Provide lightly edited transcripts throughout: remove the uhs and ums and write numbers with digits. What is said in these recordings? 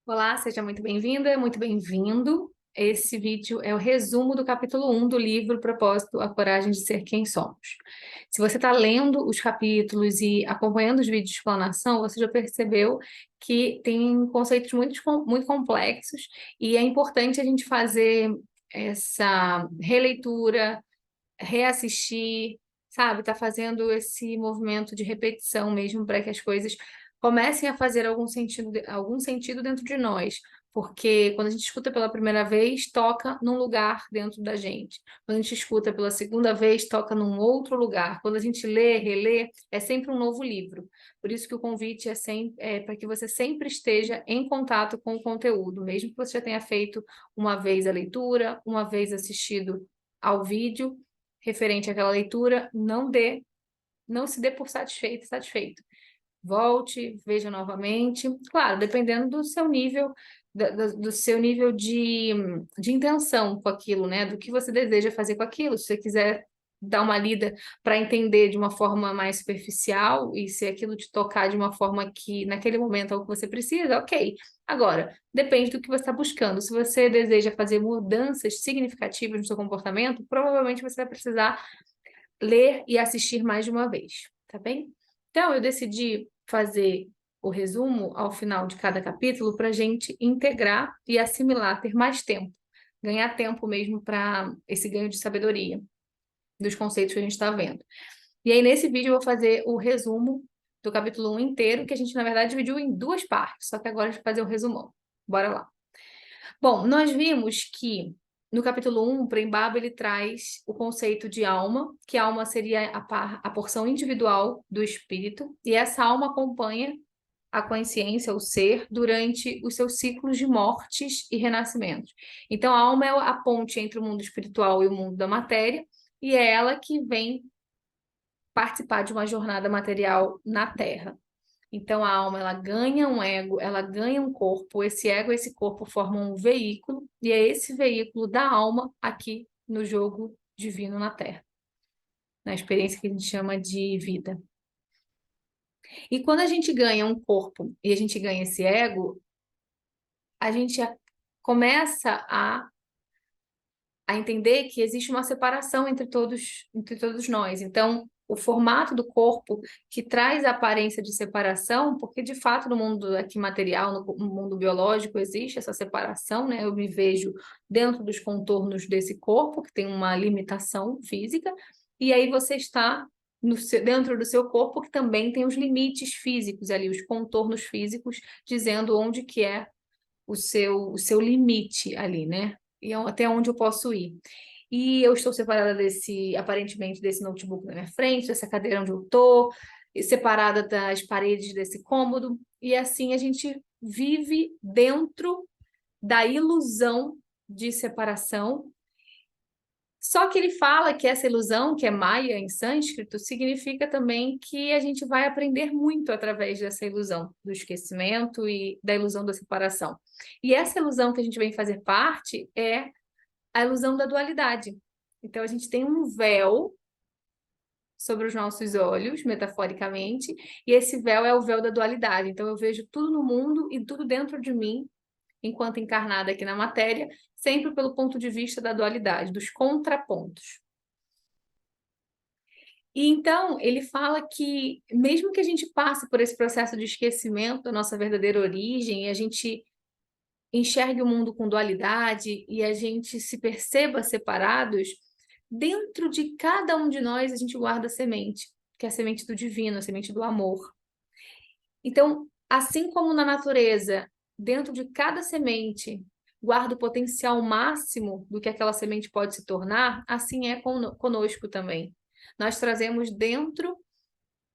Olá, seja muito bem-vinda, muito bem-vindo. Esse vídeo é o resumo do capítulo 1 do livro Propósito, a Coragem de Ser Quem Somos. Se você está lendo os capítulos e acompanhando os vídeos de explanação, você já percebeu que tem conceitos muito complexos e é importante a gente fazer essa releitura, reassistir, sabe? Tá fazendo esse movimento de repetição mesmo para que as coisas comecem a fazer algum sentido dentro de nós. Porque quando a gente escuta pela primeira vez, toca num lugar dentro da gente. Quando a gente escuta pela segunda vez, toca num outro lugar. Quando a gente lê, relê, é sempre um novo livro. Por isso que o convite é para que você sempre esteja em contato com o conteúdo, mesmo que você já tenha feito uma vez a leitura, uma vez assistido ao vídeo referente àquela leitura, não se dê por satisfeito. Volte, veja novamente. Claro, dependendo do seu nível, do seu nível de intenção com aquilo, né? Do que você deseja fazer com aquilo. Se você quiser dar uma lida para entender de uma forma mais superficial e se aquilo te tocar de uma forma que naquele momento é o que você precisa, ok. Agora, depende do que você está buscando. Se você deseja fazer mudanças significativas no seu comportamento, provavelmente você vai precisar ler e assistir mais de uma vez, tá bem? Então, eu decidi fazer o resumo ao final de cada capítulo para a gente integrar e assimilar, ter mais tempo, ganhar tempo mesmo para esse ganho de sabedoria dos conceitos que a gente está vendo. E aí, nesse vídeo, eu vou fazer o resumo do capítulo 1 inteiro, que a gente, na verdade, dividiu em duas partes, só que agora a gente vai fazer o resumão. Bora lá. Bom, nós vimos que no capítulo 1, o Prembaba ele traz o conceito de alma, que a alma seria a porção individual do espírito, e essa alma acompanha a consciência, o ser, durante os seus ciclos de mortes e renascimentos. Então, a alma é a ponte entre o mundo espiritual e o mundo da matéria, e é ela que vem participar de uma jornada material na Terra. Então a alma ela ganha um ego, ela ganha um corpo, esse ego e esse corpo formam um veículo, e é esse veículo da alma aqui no jogo divino na Terra, na experiência que a gente chama de vida. E quando a gente ganha um corpo e a gente ganha esse ego, a gente começa a entender que existe uma separação entre todos nós. Então, o formato do corpo que traz a aparência de separação, porque de fato no mundo aqui material, no mundo biológico, existe essa separação, né? Eu me vejo dentro dos contornos desse corpo, que tem uma limitação física, e aí você está dentro do seu corpo, que também tem os limites físicos ali, os contornos físicos, dizendo onde que é o seu limite ali, né? E até onde eu posso ir. E eu estou separada aparentemente, desse notebook na minha frente, dessa cadeira onde eu estou, separada das paredes desse cômodo, e assim a gente vive dentro da ilusão de separação. Só que ele fala que essa ilusão, que é Maya em sânscrito, significa também que a gente vai aprender muito através dessa ilusão do esquecimento e da ilusão da separação. E essa ilusão que a gente vem fazer parte é a ilusão da dualidade. Então a gente tem um véu sobre os nossos olhos, metaforicamente, e esse véu é o véu da dualidade. Então eu vejo tudo no mundo e tudo dentro de mim enquanto encarnada aqui na matéria, sempre pelo ponto de vista da dualidade, dos contrapontos. E então, ele fala que, mesmo que a gente passe por esse processo de esquecimento da nossa verdadeira origem, e a gente enxergue o mundo com dualidade, e a gente se perceba separados, dentro de cada um de nós a gente guarda a semente, que é a semente do divino, a semente do amor. Então, assim como na natureza, dentro de cada semente, guarda o potencial máximo do que aquela semente pode se tornar, assim é conosco também. Nós trazemos dentro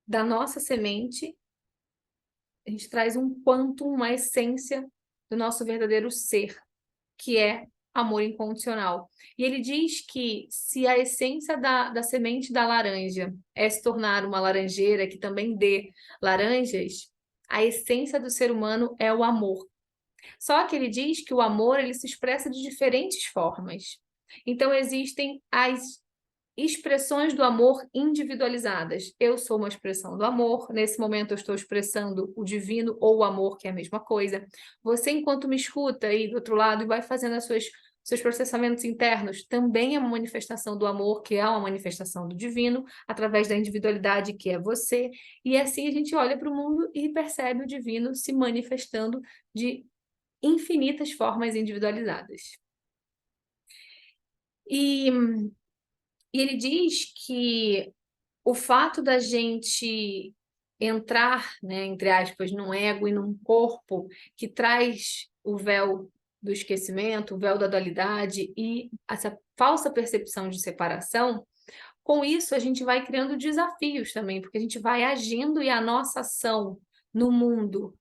da nossa semente, a gente traz um quantum, uma essência do nosso verdadeiro ser, que é amor incondicional. E ele diz que se a essência da semente da laranja é se tornar uma laranjeira que também dê laranjas, a essência do ser humano é o amor. Só que ele diz que o amor ele se expressa de diferentes formas. Então existem as expressões do amor individualizadas. Eu sou uma expressão do amor, nesse momento eu estou expressando o divino ou o amor, que é a mesma coisa. Você, enquanto me escuta aí do outro lado e vai fazendo seus processamentos internos, também é uma manifestação do amor, que é uma manifestação do divino, através da individualidade, que é você. E assim a gente olha para o mundo e percebe o divino se manifestando de infinitas formas individualizadas. E ele diz que o fato da gente entrar, né, entre aspas, num ego e num corpo que traz o véu do esquecimento, o véu da dualidade e essa falsa percepção de separação, com isso a gente vai criando desafios também, porque a gente vai agindo e a nossa ação no mundo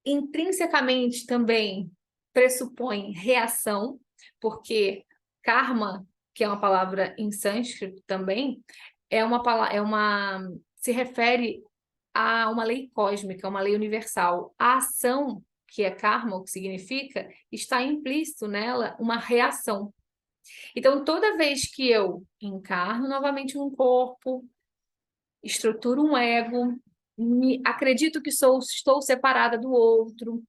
intrinsecamente também pressupõe reação, porque karma, que é uma palavra em sânscrito também, se refere a uma lei cósmica, uma lei universal. A ação, que é karma, o que significa, está implícito nela uma reação. Então, toda vez que eu encarno novamente um corpo, estruturo um ego, acredito que estou separada do outro,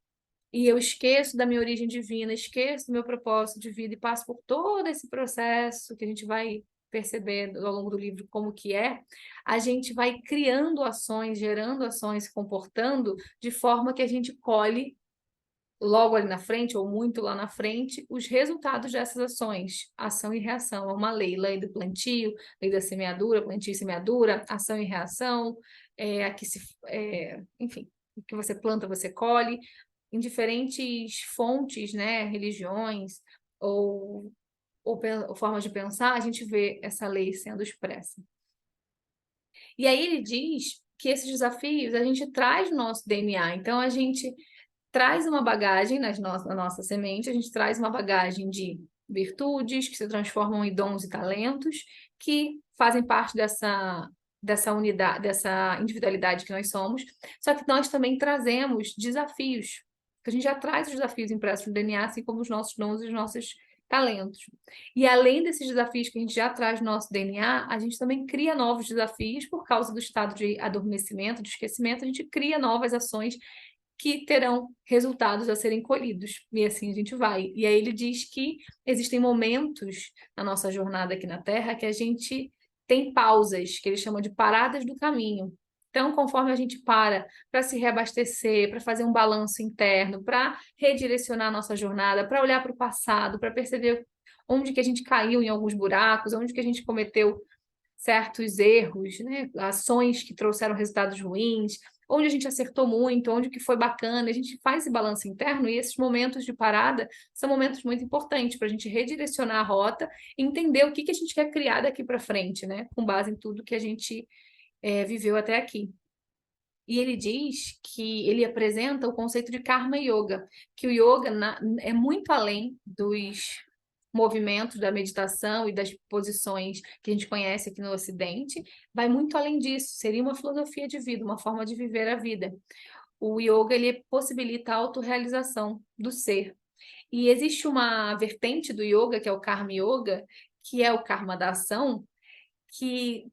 e eu esqueço da minha origem divina, esqueço do meu propósito de vida e passo por todo esse processo que a gente vai perceber ao longo do livro como que é, a gente vai criando ações, gerando ações, se comportando de forma que a gente colhe logo ali na frente, ou muito lá na frente, os resultados dessas ações, ação e reação, é uma lei do plantio, lei da semeadura, plantio e semeadura, ação e reação, enfim, o que você planta, você colhe, em diferentes fontes, né, religiões ou formas de pensar, a gente vê essa lei sendo expressa. E aí ele diz que esses desafios a gente traz no nosso DNA, então a gente traz uma bagagem na nossa semente, a gente traz uma bagagem de virtudes que se transformam em dons e talentos, que fazem parte dessa unidade, dessa individualidade que nós somos, só que nós também trazemos desafios, que a gente já traz os desafios impressos no DNA, assim como os nossos dons e os nossos talentos. E além desses desafios que a gente já traz no nosso DNA, a gente também cria novos desafios por causa do estado de adormecimento, de esquecimento, a gente cria novas ações que terão resultados a serem colhidos. E assim a gente vai. E aí ele diz que existem momentos na nossa jornada aqui na Terra que a gente tem pausas, que ele chama de paradas do caminho. Então, conforme a gente para se reabastecer, para fazer um balanço interno, para redirecionar a nossa jornada, para olhar para o passado, para perceber onde que a gente caiu em alguns buracos, onde que a gente cometeu certos erros, né? Ações que trouxeram resultados ruins, onde a gente acertou muito, onde que foi bacana, a gente faz esse balanço interno e esses momentos de parada são momentos muito importantes para a gente redirecionar a rota e entender o que a gente quer criar daqui para frente, né? Com base em tudo que a gente viveu até aqui. E ele diz que ele apresenta o conceito de Karma Yoga, que o yoga é muito além dos movimentos da meditação e das posições que a gente conhece aqui no Ocidente, vai muito além disso, seria uma filosofia de vida, uma forma de viver a vida. O yoga, ele possibilita a autorrealização do ser. E existe uma vertente do yoga, que é o Karma Yoga, que é o karma da ação, que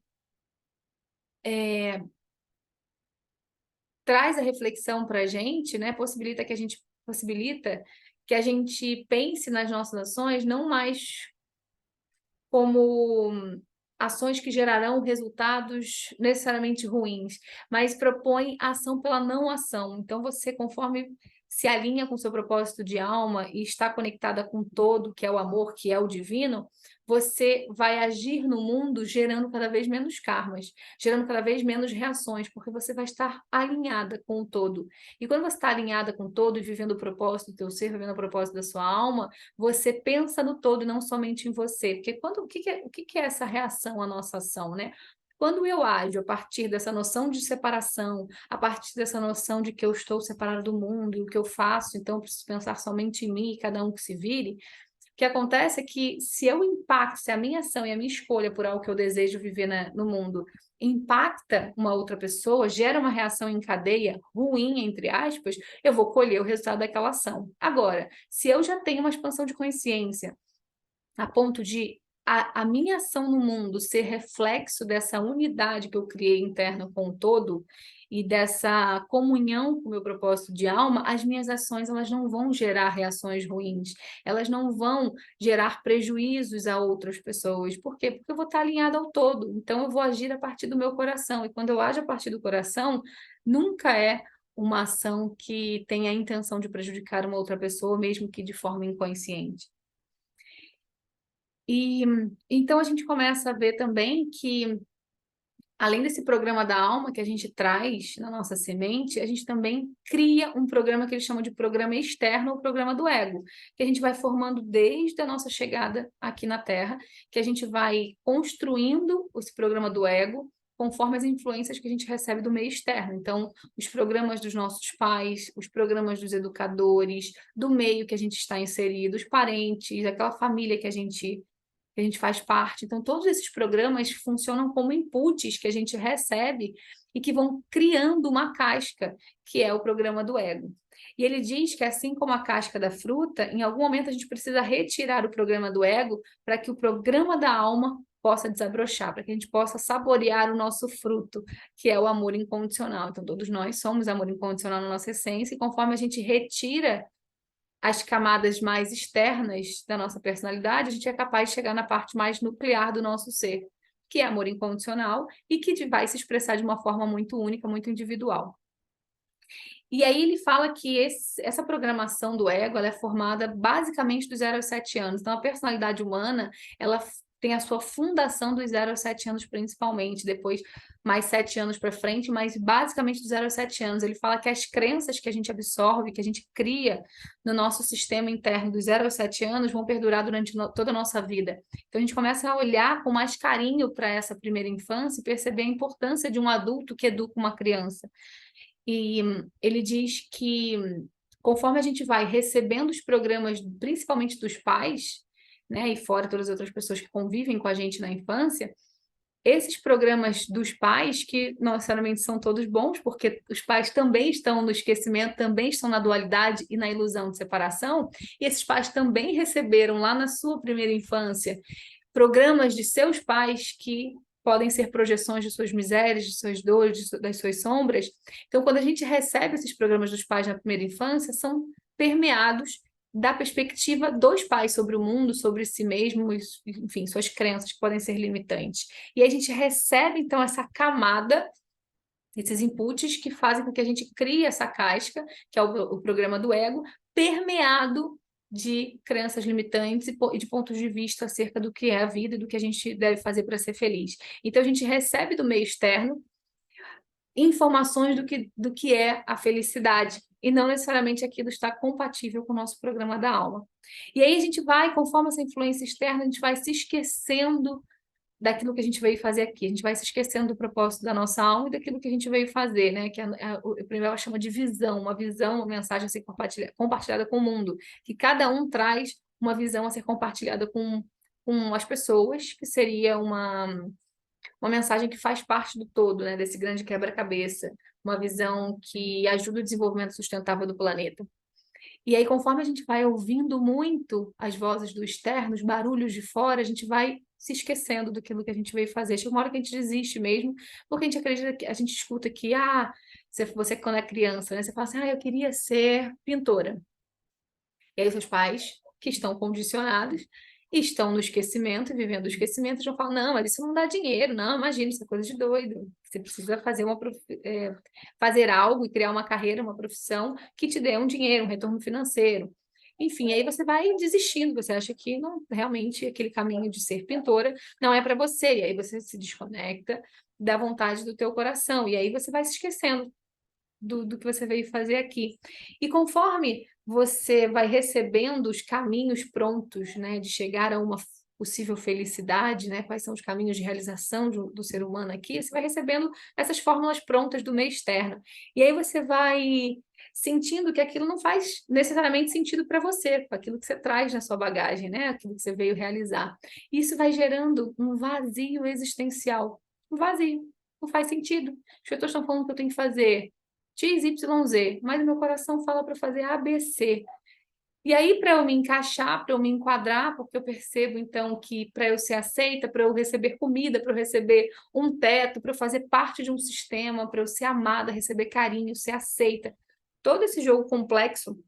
traz a reflexão para a gente, né? Possibilita que a gente pense nas nossas ações não mais como ações que gerarão resultados necessariamente ruins, mas propõe ação pela não ação. Então, você, conforme se alinha com o seu propósito de alma e está conectada com o todo, que é o amor, que é o divino, você vai agir no mundo gerando cada vez menos karmas, gerando cada vez menos reações, porque você vai estar alinhada com o todo. E quando você está alinhada com o todo e vivendo o propósito do teu ser, vivendo o propósito da sua alma, você pensa no todo e não somente em você. Porque o que é essa reação à nossa ação, né? Quando eu ajo a partir dessa noção de separação, a partir dessa noção de que eu estou separado do mundo e o que eu faço, então eu preciso pensar somente em mim e cada um que se vire, o que acontece é que se a minha ação e a minha escolha por algo que eu desejo viver no mundo impacta uma outra pessoa, gera uma reação em cadeia ruim, entre aspas, eu vou colher o resultado daquela ação. Agora, se eu já tenho uma expansão de consciência a ponto de a minha ação no mundo ser reflexo dessa unidade que eu criei interna com o todo e dessa comunhão com o meu propósito de alma, as minhas ações elas não vão gerar reações ruins, elas não vão gerar prejuízos a outras pessoas. Por quê? Porque eu vou estar alinhada ao todo. Então eu vou agir a partir do meu coração. E quando eu ajo a partir do coração, nunca é uma ação que tenha a intenção de prejudicar uma outra pessoa, mesmo que de forma inconsciente. E então a gente começa a ver também que, além desse programa da alma que a gente traz na nossa semente, a gente também cria um programa que eles chamam de programa externo, ou programa do ego, que a gente vai formando desde a nossa chegada aqui na Terra, que a gente vai construindo esse programa do ego conforme as influências que a gente recebe do meio externo. Então, os programas dos nossos pais, os programas dos educadores, do meio que a gente está inserido, os parentes, aquela família que a gente faz parte. Então, todos esses programas funcionam como inputs que a gente recebe e que vão criando uma casca, que é o programa do ego. E ele diz que, assim como a casca da fruta, em algum momento a gente precisa retirar o programa do ego para que o programa da alma possa desabrochar, para que a gente possa saborear o nosso fruto, que é o amor incondicional. Então, todos nós somos amor incondicional na nossa essência, e conforme a gente retira as camadas mais externas da nossa personalidade, a gente é capaz de chegar na parte mais nuclear do nosso ser, que é amor incondicional e que vai se expressar de uma forma muito única, muito individual. E aí ele fala que essa programação do ego ela é formada basicamente dos 0 aos 7 anos. Então, a personalidade humana, ela tem a sua fundação dos 0 aos 7 anos principalmente, depois mais 7 anos para frente, mas basicamente dos 0 aos 7 anos. Ele fala que as crenças que a gente absorve, que a gente cria no nosso sistema interno dos 0 aos 7 anos vão perdurar durante toda a nossa vida. Então, a gente começa a olhar com mais carinho para essa primeira infância e perceber a importância de um adulto que educa uma criança. E ele diz que, conforme a gente vai recebendo os programas, principalmente dos pais, né, e fora todas as outras pessoas que convivem com a gente na infância, esses programas dos pais, que não necessariamente são todos bons, porque os pais também estão no esquecimento, também estão na dualidade e na ilusão de separação, e esses pais também receberam lá na sua primeira infância programas de seus pais que podem ser projeções de suas misérias, de suas dores, das suas sombras. Então, quando a gente recebe esses programas dos pais na primeira infância, são permeados da perspectiva dos pais sobre o mundo, sobre si mesmos, enfim, suas crenças que podem ser limitantes. E a gente recebe, então, essa camada, esses inputs que fazem com que a gente crie essa casca, que é o programa do ego, permeado de crenças limitantes e de pontos de vista acerca do que é a vida e do que a gente deve fazer para ser feliz. Então, a gente recebe do meio externo informações do que é a felicidade, e não necessariamente aquilo está compatível com o nosso programa da alma. E aí a gente vai, conforme essa influência externa, a gente vai se esquecendo daquilo que a gente veio fazer aqui. A gente vai se esquecendo do propósito da nossa alma e daquilo que a gente veio fazer, né? Que o primeiro chama de visão, uma mensagem a ser compartilhada com o mundo, que cada um traz uma visão a ser compartilhada com as pessoas, que seria uma mensagem que faz parte do todo, né? Desse grande quebra-cabeça, uma visão que ajuda o desenvolvimento sustentável do planeta. E aí, conforme a gente vai ouvindo muito as vozes do externo, os barulhos de fora, a gente vai se esquecendo daquilo que a gente veio fazer. Chega uma hora que a gente desiste mesmo, porque a gente acredita que a gente escuta que, você quando é criança, né? Você fala assim, eu queria ser pintora. E aí, os seus pais, que estão condicionados, estão no esquecimento, vivendo o esquecimento, já falam, não, mas isso não dá dinheiro, não, imagina, isso é coisa de doido. Você precisa fazer algo e criar uma carreira, uma profissão que te dê um dinheiro, um retorno financeiro. Enfim, aí você vai desistindo, você acha que não, realmente aquele caminho de ser pintora não é para você, e aí você se desconecta da vontade do teu coração, e aí você vai se esquecendo do que você veio fazer aqui. E conforme você vai recebendo os caminhos prontos, né, de chegar a uma possível felicidade, né, quais são os caminhos de realização do ser humano aqui, você vai recebendo essas fórmulas prontas do meio externo. E aí você vai sentindo que aquilo não faz necessariamente sentido para você, com aquilo que você traz na sua bagagem, né, aquilo que você veio realizar. Isso vai gerando um vazio existencial. Um vazio. Não faz sentido. As pessoas estão falando que eu tenho que fazer X, Y, Z, mas o meu coração fala para fazer A, B, C. E aí, para eu me encaixar, para eu me enquadrar, porque eu percebo, então, que para eu ser aceita, para eu receber comida, para eu receber um teto, para eu fazer parte de um sistema, para eu ser amada, receber carinho, ser aceita, todo esse jogo complexo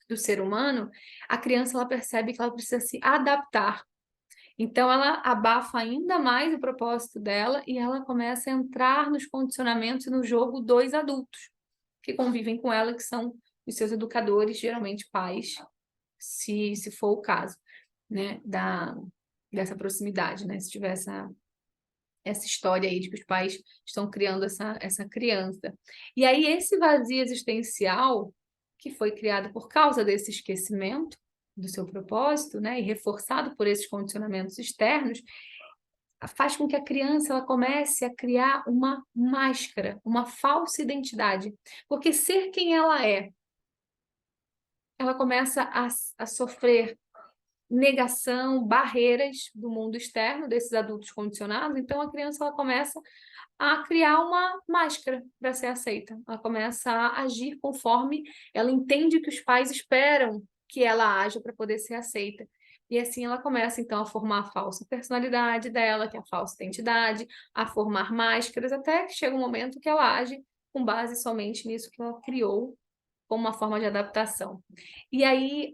do ser humano, a criança ela percebe que ela precisa se adaptar. Então, ela abafa ainda mais o propósito dela e ela começa a entrar nos condicionamentos e no jogo dos adultos que convivem com ela, que são os seus educadores, geralmente pais, se for o caso, né, dessa proximidade, né, se tiver essa história aí de que os pais estão criando essa criança. E aí esse vazio existencial, que foi criado por causa desse esquecimento do seu propósito, né, e reforçado por esses condicionamentos externos, faz com que a criança ela comece a criar uma máscara, uma falsa identidade. Porque ser quem ela começa a sofrer negação, barreiras do mundo externo, desses adultos condicionados, então a criança ela começa a criar uma máscara para ser aceita. Ela começa a agir conforme ela entende que os pais esperam que ela haja para poder ser aceita. E assim ela começa, então, a formar a falsa personalidade dela, que é a falsa identidade, a formar máscaras, até que chega um momento que ela age com base somente nisso que ela criou como uma forma de adaptação. E aí,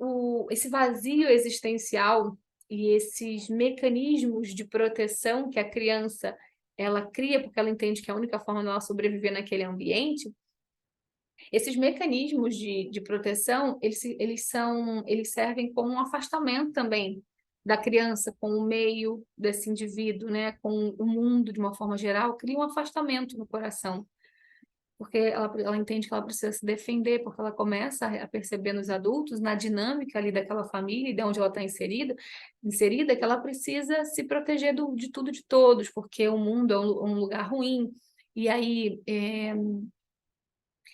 esse vazio existencial e esses mecanismos de proteção que a criança ela cria, porque ela entende que é a única forma dela sobreviver naquele ambiente, esses mecanismos de proteção, eles servem como um afastamento também da criança com o meio desse indivíduo, né, com o mundo de uma forma geral, cria um afastamento no coração porque ela entende que ela precisa se defender, porque ela começa a perceber nos adultos, na dinâmica ali daquela família e de onde ela está inserida, que ela precisa se proteger de tudo e de todos, porque o mundo é um lugar ruim. E aí,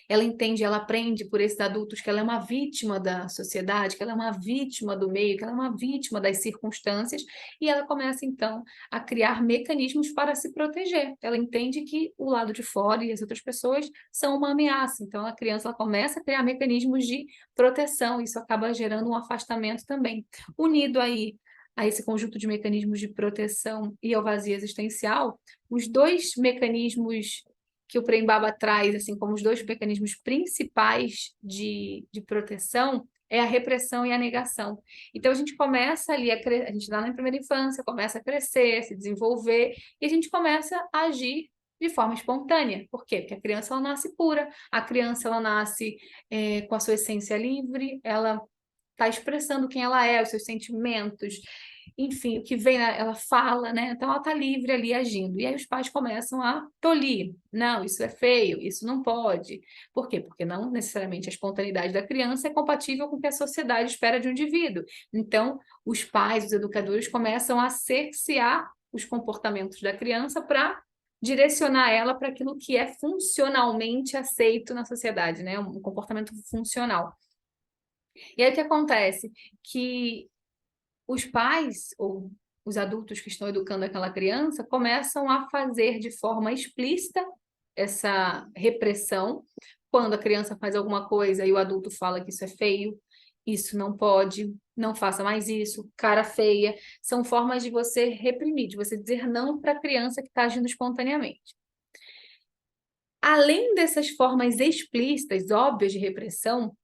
ela entende, ela aprende por esses adultos que ela é uma vítima da sociedade, que ela é uma vítima do meio, que ela é uma vítima das circunstâncias, e ela começa então a criar mecanismos para se proteger. Ela entende que o lado de fora e as outras pessoas são uma ameaça, então a criança ela começa a criar mecanismos de proteção, isso acaba gerando um afastamento também. Unido aí a esse conjunto de mecanismos de proteção e ao vazio existencial, os dois mecanismos que o Prembaba traz, assim, como os dois mecanismos principais de proteção, é a repressão e a negação. Então, a gente começa ali, a gente dá na primeira infância, começa a crescer, se desenvolver, e a gente começa a agir de forma espontânea. Por quê? Porque a criança ela nasce pura, a criança ela nasce com a sua essência livre, ela está expressando quem ela é, os seus sentimentos, enfim, o que vem, ela fala, né? Então ela está livre ali agindo. E aí os pais começam a tolir. Não, isso é feio, isso não pode. Por quê? Porque não necessariamente a espontaneidade da criança é compatível com o que a sociedade espera de um indivíduo. Então, os pais, os educadores começam a cercear os comportamentos da criança para direcionar ela para aquilo que é funcionalmente aceito na sociedade, né? Um comportamento funcional. E aí o que acontece? Que os pais ou os adultos que estão educando aquela criança começam a fazer de forma explícita essa repressão. Quando a criança faz alguma coisa e o adulto fala que isso é feio, isso não pode, não faça mais isso, cara feia, são formas de você reprimir, de você dizer não para a criança que está agindo espontaneamente. Além dessas formas explícitas, óbvias de repressão,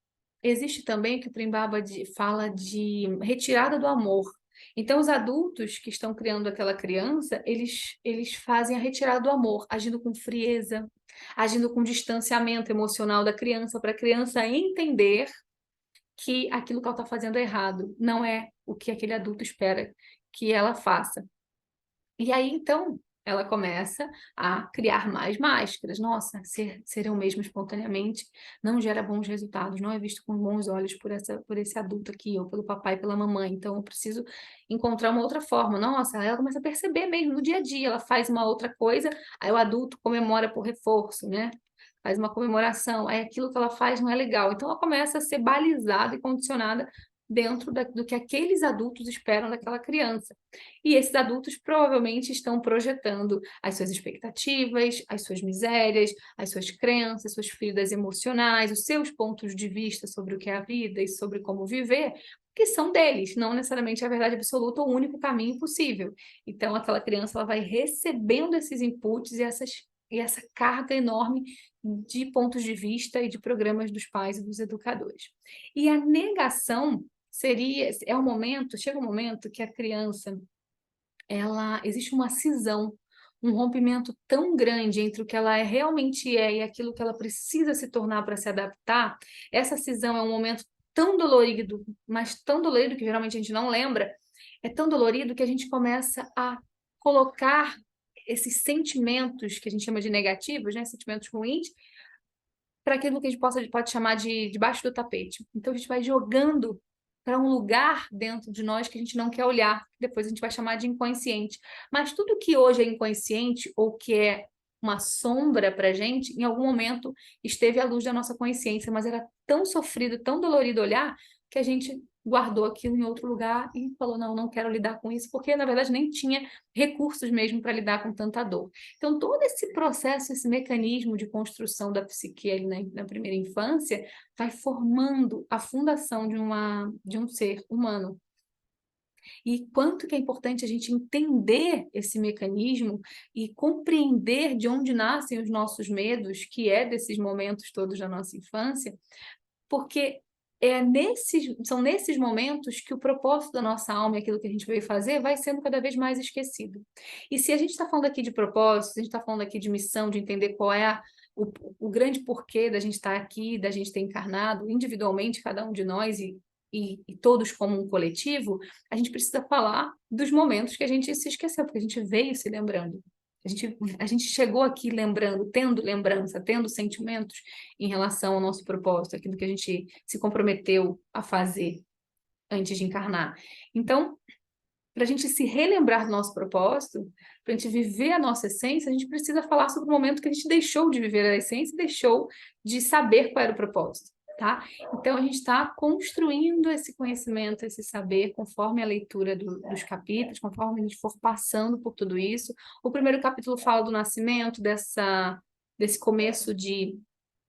existe também o que o Prembaba fala de retirada do amor. Então, os adultos que estão criando aquela criança, eles fazem a retirada do amor, agindo com frieza, agindo com distanciamento emocional da criança, para a criança entender que aquilo que ela está fazendo é errado, não é o que aquele adulto espera que ela faça. E aí, então, ela começa a criar mais máscaras. Nossa, ser eu mesma espontaneamente não gera bons resultados, não é visto com bons olhos por esse adulto aqui, ou pelo papai e pela mamãe. Então, eu preciso encontrar uma outra forma. Nossa, ela começa a perceber mesmo no dia a dia, ela faz uma outra coisa, aí o adulto comemora por reforço, né? Faz uma comemoração, aí aquilo que ela faz não é legal. Então, ela começa a ser balizada e condicionada dentro do que aqueles adultos esperam daquela criança. E esses adultos provavelmente estão projetando as suas expectativas, as suas misérias, as suas crenças, suas feridas emocionais, os seus pontos de vista sobre o que é a vida e sobre como viver, que são deles, não necessariamente a verdade absoluta ou o único caminho possível. Então, aquela criança ela vai recebendo esses inputs e essa carga enorme de pontos de vista e de programas dos pais e dos educadores. E a negação chega um momento que a criança, existe uma cisão, um rompimento tão grande entre o que ela realmente é e aquilo que ela precisa se tornar para se adaptar. Essa cisão é um momento tão dolorido, mas tão dolorido que geralmente a gente não lembra, é tão dolorido que a gente começa a colocar esses sentimentos que a gente chama de negativos, né, sentimentos ruins, para aquilo que a gente pode chamar de debaixo do tapete. Então a gente vai jogando para um lugar dentro de nós que a gente não quer olhar, depois a gente vai chamar de inconsciente. Mas tudo que hoje é inconsciente ou que é uma sombra para a gente, em algum momento esteve à luz da nossa consciência, mas era tão sofrido, tão dolorido olhar, que a gente guardou aquilo em outro lugar e falou, não, não quero lidar com isso, porque na verdade nem tinha recursos mesmo para lidar com tanta dor. Então, todo esse processo, esse mecanismo de construção da psique ali na primeira infância, vai formando a fundação de um ser humano. E quanto que é importante a gente entender esse mecanismo e compreender de onde nascem os nossos medos, que é desses momentos todos da nossa infância, porque são nesses momentos que o propósito da nossa alma e aquilo que a gente veio fazer vai sendo cada vez mais esquecido. E se a gente está falando aqui de propósito, se a gente está falando aqui de missão, de entender qual é o grande porquê da gente estar aqui, da gente ter encarnado individualmente, cada um de nós e todos como um coletivo, a gente precisa falar dos momentos que a gente se esqueceu, porque a gente veio se lembrando. A gente chegou aqui lembrando, tendo lembrança, tendo sentimentos em relação ao nosso propósito, aquilo que a gente se comprometeu a fazer antes de encarnar. Então, para a gente se relembrar do nosso propósito, para a gente viver a nossa essência, a gente precisa falar sobre o momento que a gente deixou de viver a essência e deixou de saber qual era o propósito, tá? Então, a gente está construindo esse conhecimento, esse saber, conforme a leitura dos capítulos, conforme a gente for passando por tudo isso. O primeiro capítulo fala do nascimento, desse começo de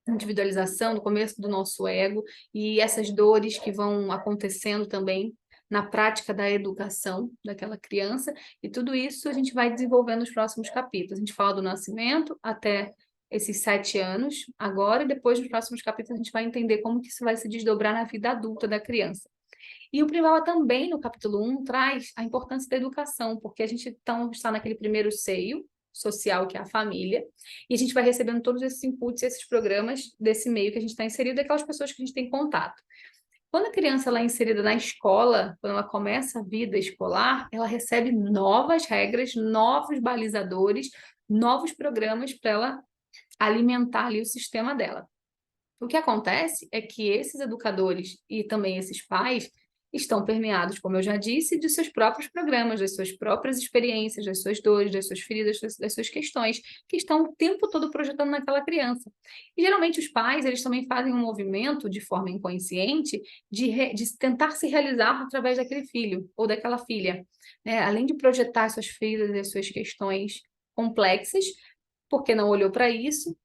individualização, do começo do nosso ego, e essas dores que vão acontecendo também na prática da educação daquela criança, e tudo isso a gente vai desenvolvendo nos próximos capítulos. A gente fala do nascimento até esses 7 anos, agora, e depois nos próximos capítulos a gente vai entender como que isso vai se desdobrar na vida adulta da criança. E o Primava também, no capítulo 1, traz a importância da educação, porque a gente então está naquele primeiro seio social, que é a família, e a gente vai recebendo todos esses inputs, esses programas desse meio que a gente está inserido, daquelas pessoas que a gente tem contato. Quando a criança ela é inserida na escola, quando ela começa a vida escolar, ela recebe novas regras, novos balizadores, novos programas para ela alimentar ali o sistema dela. O que acontece é que esses educadores e também esses pais estão permeados, como eu já disse, de seus próprios programas, das suas próprias experiências, das suas dores, das suas feridas, das suas questões, que estão o tempo todo projetando naquela criança. E geralmente os pais, eles também fazem um movimento de forma inconsciente de tentar se realizar através daquele filho ou daquela filha, né? Além de projetar suas feridas e as suas questões complexas, porque não olhou para isso,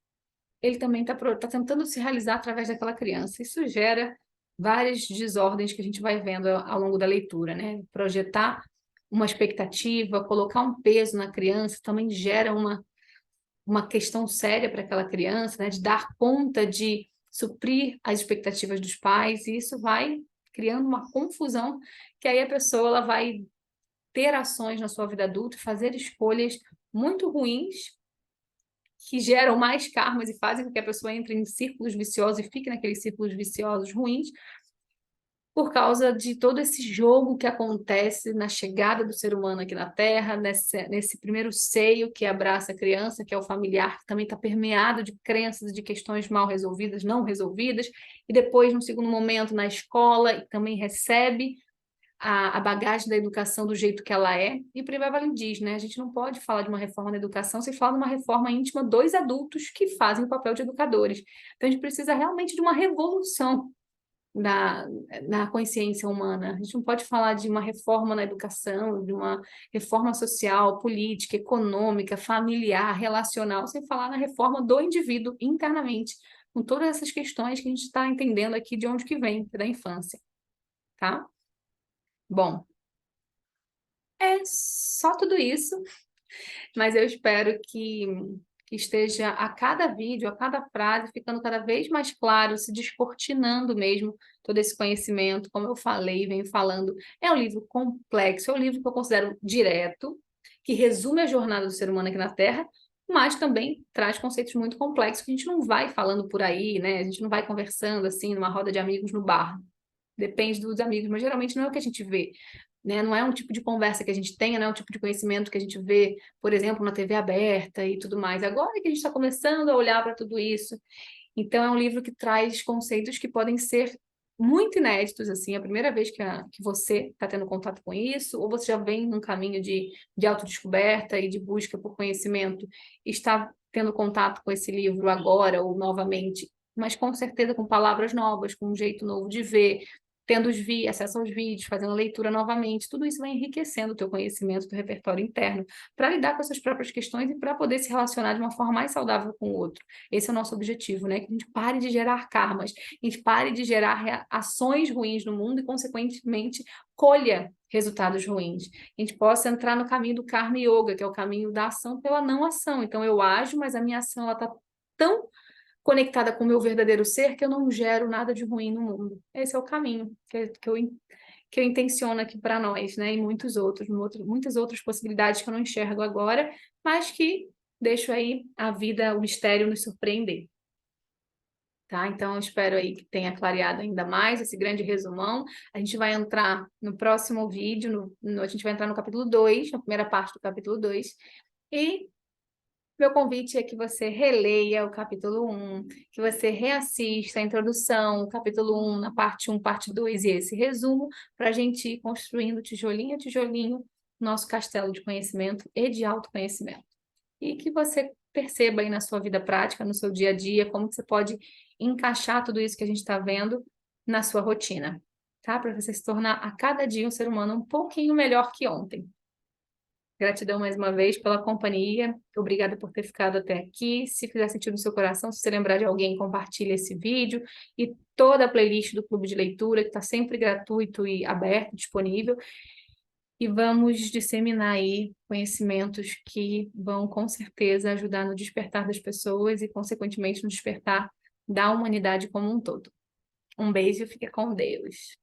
ele também está tentando se realizar através daquela criança. Isso gera várias desordens que a gente vai vendo ao longo da leitura, né? Projetar uma expectativa, colocar um peso na criança também gera uma questão séria para aquela criança, né? De dar conta de suprir as expectativas dos pais, e isso vai criando uma confusão que aí a pessoa ela vai ter ações na sua vida adulta, fazer escolhas muito ruins que geram mais karmas e fazem com que a pessoa entre em círculos viciosos e fique naqueles círculos viciosos ruins, por causa de todo esse jogo que acontece na chegada do ser humano aqui na Terra, nesse primeiro seio que abraça a criança, que é o familiar, que também está permeado de crenças e de questões mal resolvidas, não resolvidas, e depois, no segundo momento, na escola, e também recebe a bagagem da educação do jeito que ela é. E Prevale diz, né? A gente não pode falar de uma reforma da educação sem falar de uma reforma íntima dos adultos que fazem o papel de educadores. Então, a gente precisa realmente de uma revolução na consciência humana. A gente não pode falar de uma reforma na educação, de uma reforma social, política, econômica, familiar, relacional, sem falar na reforma do indivíduo internamente, com todas essas questões que a gente está entendendo aqui de onde que vem, da infância, tá? Bom, é só tudo isso, mas eu espero que esteja a cada vídeo, a cada frase, ficando cada vez mais claro, se descortinando mesmo todo esse conhecimento, como eu falei, venho falando. É um livro complexo, é um livro que eu considero direto, que resume a jornada do ser humano aqui na Terra, mas também traz conceitos muito complexos que a gente não vai falando por aí, né? A gente não vai conversando assim numa roda de amigos no bar. Depende dos amigos, mas geralmente não é o que a gente vê, né? Não é um tipo de conversa que a gente tenha, não é um tipo de conhecimento que a gente vê, por exemplo, na TV aberta e tudo mais. Agora que a gente está começando a olhar para tudo isso, então é um livro que traz conceitos que podem ser muito inéditos, assim, é a primeira vez que você está tendo contato com isso, ou você já vem num caminho de autodescoberta e de busca por conhecimento, e está tendo contato com esse livro agora ou novamente, mas com certeza com palavras novas, com um jeito novo de ver, tendo acesso aos vídeos, fazendo leitura novamente, tudo isso vai enriquecendo o teu conhecimento, o teu repertório interno, para lidar com essas próprias questões e para poder se relacionar de uma forma mais saudável com o outro. Esse é o nosso objetivo, né? Que a gente pare de gerar karmas, a gente pare de gerar ações ruins no mundo e, consequentemente, colha resultados ruins. A gente possa entrar no caminho do Karma Yoga, que é o caminho da ação pela não ação. Então, eu ajo, mas a minha ação está tão conectada com o meu verdadeiro ser que eu não gero nada de ruim no mundo. Esse é o caminho que eu intenciono aqui para nós, né? E muitas outras possibilidades que eu não enxergo agora, mas que deixo aí a vida, o mistério nos surpreender. Tá? Então, eu espero aí que tenha clareado ainda mais esse grande resumão. A gente vai entrar no próximo vídeo, a gente vai entrar no capítulo 2, na primeira parte do capítulo 2, e meu convite é que você releia o capítulo 1, que você reassista a introdução, o capítulo 1, na parte 1, parte 2 e esse resumo, para a gente ir construindo tijolinho a tijolinho nosso castelo de conhecimento e de autoconhecimento. E que você perceba aí na sua vida prática, no seu dia a dia, como que você pode encaixar tudo isso que a gente está vendo na sua rotina, tá? Para você se tornar a cada dia um ser humano um pouquinho melhor que ontem. Gratidão mais uma vez pela companhia. Obrigada por ter ficado até aqui. Se fizer sentido no seu coração, se você lembrar de alguém, compartilhe esse vídeo e toda a playlist do Clube de Leitura, que está sempre gratuito e aberto, disponível. E vamos disseminar aí conhecimentos que vão, com certeza, ajudar no despertar das pessoas e, consequentemente, no despertar da humanidade como um todo. Um beijo e fique com Deus.